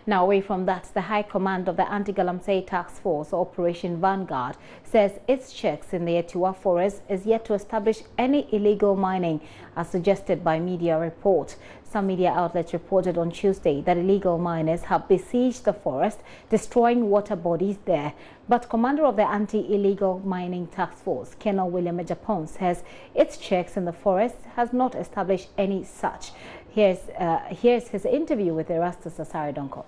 Now, away from that, the High Command of the Anti-Galamsey Taskforce, Operation Vanguard, says its checks in the Atiwa forest is yet to establish any illegal mining, as suggested by media report. Some media outlets reported on Tuesday that illegal miners have besieged the forest, destroying water bodies there. But Commander of the Anti-Illegal Mining Task Force, Colonel William Ejapong, says its checks in the forest has not established any such. Here's his interview with Erastus Asaridonko.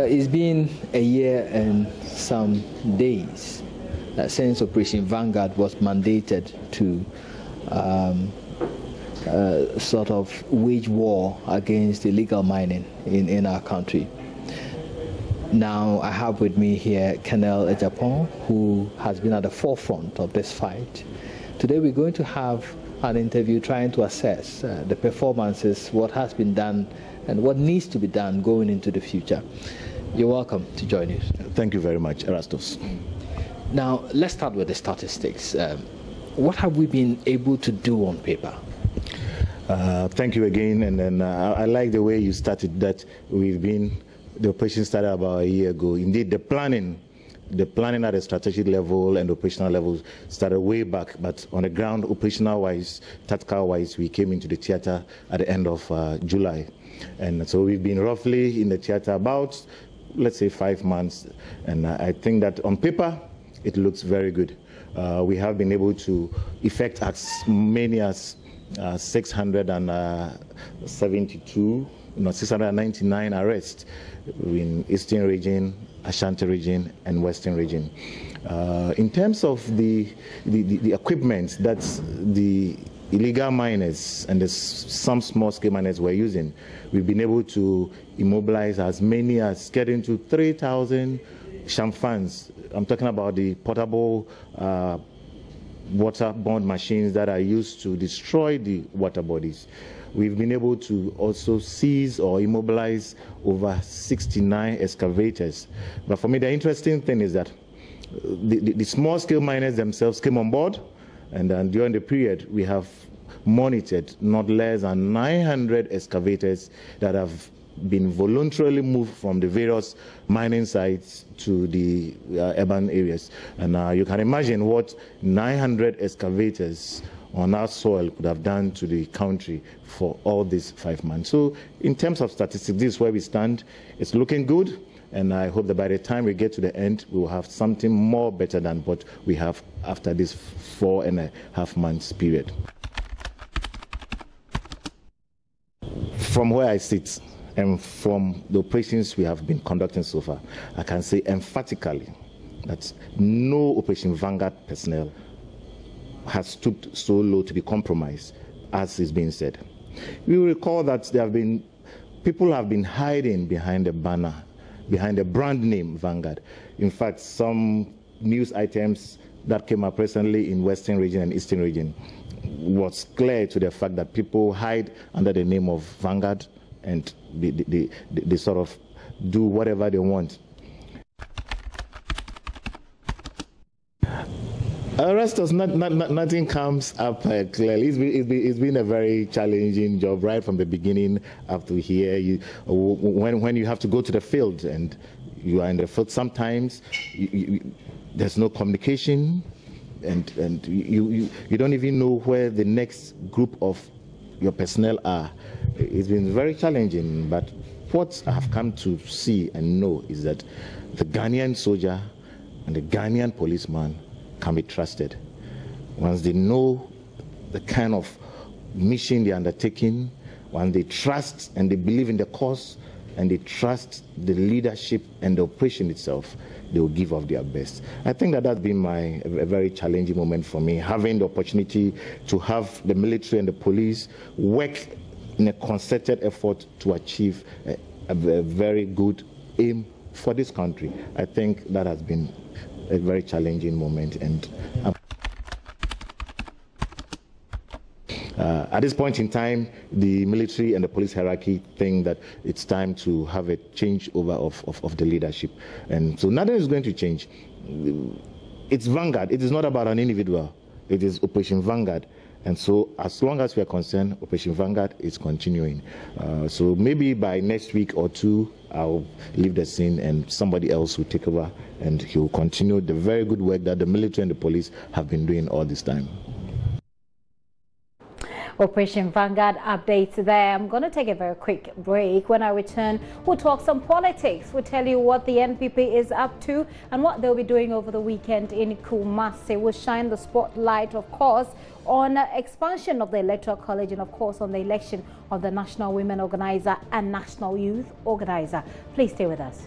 It's been a year and some days since Operation Vanguard was mandated to sort of wage war against illegal mining in our country. Now I have with me here Colonel Ejapong, who has been at the forefront of this fight. Today we're going to have an interview trying to assess the performances, what has been done and what needs to be done going into the future. You're welcome to JoyNews. Thank you very much, Erastus. Now, let's start with the statistics. What have we been able to do on paper? Thank you again, and then I like the way you started that. The operation started about a year ago. Indeed, the planning at a strategic level and operational level started way back, but on the ground, operational-wise, tactical-wise, we came into the theater at the end of July. And so we've been roughly in the theater about, let's say, 5 months, and I think that on paper it looks very good. We have been able to effect as many as 699 arrests in Eastern region, Ashanti region, and Western region. In terms of the equipment that's the illegal miners and some small-scale miners were using, we've been able to immobilize as many as getting to 3,000 shamfans. I'm talking about the portable waterborne machines that are used to destroy the water bodies. We've been able to also seize or immobilize over 69 excavators. But for me, the interesting thing is that the small-scale miners themselves came on board, and then during the period, we have monitored not less than 900 excavators that have been voluntarily moved from the various mining sites to the urban areas. And you can imagine what 900 excavators on our soil could have done to the country for all these 5 months. So in terms of statistics, this is where we stand. It's looking good. And I hope that by the time we get to the end, we will have something more better than what we have after this 4.5 months period. From where I sit and from the operations we have been conducting so far, I can say emphatically that no Operation Vanguard personnel has stooped so low to be compromised as is being said. We will recall that people have been hiding behind the banner, behind the brand name Vanguard. In fact, some news items that came up recently in Western region and Eastern region was clear to the fact that people hide under the name of Vanguard and they sort of do whatever they want. Erastus, nothing comes up clearly. It's been a very challenging job right from the beginning up to here. When you have to go to the field and you are in the field, sometimes there's no communication, and you don't even know where the next group of your personnel are. It's been very challenging, but what I have come to see and know is that the Ghanaian soldier and the Ghanaian policeman can be trusted. Once they know the kind of mission they're undertaking, once they trust and they believe in the cause and they trust the leadership and the operation itself, they will give of their best. I think that that's been a very challenging moment for me, having the opportunity to have the military and the police work in a concerted effort to achieve a very good aim for this country. I think that has been a very challenging moment, and at this point in time, the military and the police hierarchy think that it's time to have a changeover of the leadership. And so nothing is going to change. It's Vanguard. It is not about an individual. It is Operation Vanguard. And so as long as we are concerned, Operation Vanguard is continuing. So maybe by next week or two, I'll leave the scene and somebody else will take over, and he will continue the very good work that the military and the police have been doing all this time. Operation Vanguard updates there. I'm going to take a very quick break. When I return, we'll talk some politics. We'll tell you what the NPP is up to and what they'll be doing over the weekend in Kumasi. We'll shine the spotlight, of course, on expansion of the Electoral College and, of course, on the election of the National Women Organizer and National Youth Organizer. Please stay with us.